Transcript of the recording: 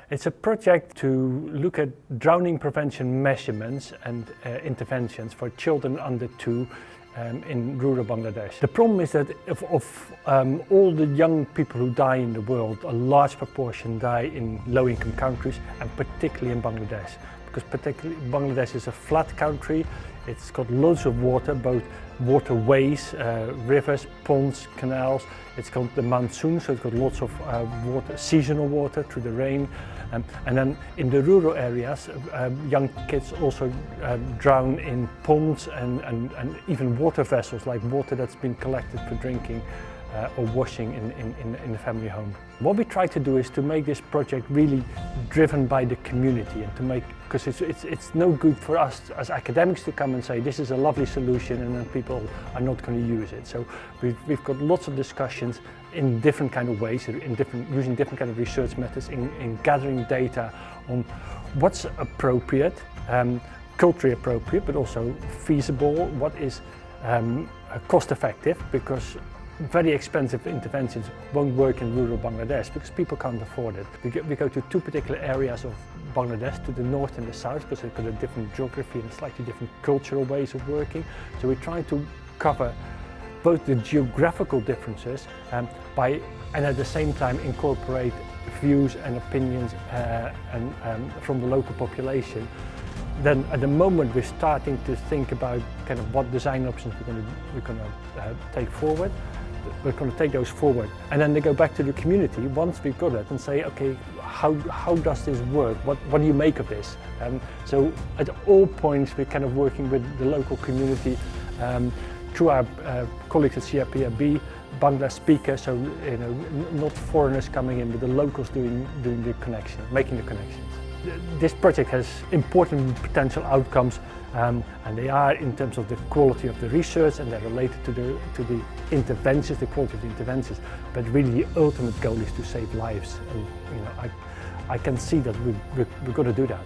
It's a project to look at drowning prevention measurements and interventions for children under 2 in rural Bangladesh. The problem is that of all the young people who die in the world, a large proportion die in low-income countries, and particularly in Bangladesh. Because particularly Bangladesh is a flat country, it's got loads of water, both waterways, rivers, ponds, canals. It's got the monsoon, so it's got lots of water, seasonal water through the rain. And then in the rural areas, young kids also drown in ponds and even water vessels, like water that's been collected for drinking or washing in the family home. What we try to do is to make this project really driven by the community, and to make, because it's no good for us as academics to come and say this is a lovely solution and then people are not going to use it. So we've got lots of discussions in different kind of ways, using different kind of research methods in gathering data on what's appropriate, culturally appropriate, but also feasible, what is cost effective, because very expensive interventions won't work in rural Bangladesh because people can't afford it. We go to 2 particular areas of Bangladesh, to the north and the south, because they've got a different geography and slightly different cultural ways of working. So we try to cover both the geographical differences and at the same time incorporate views and opinions from the local population. Then at the moment we're starting to think about kind of what design options we're going to take forward. We're going to take those forward, and then they go back to the community once we've got it and say, okay, how does this work? What do you make of this? So at all points we're kind of working with the local community through our colleagues at CIPRB, Bangla speakers, so not foreigners coming in, but the locals doing the connection, making the connections. This project has important potential outcomes, and they are in terms of the quality of the research, and they're related to the interventions, the quality of the interventions. But really, the ultimate goal is to save lives. And I can see that we're going to do that.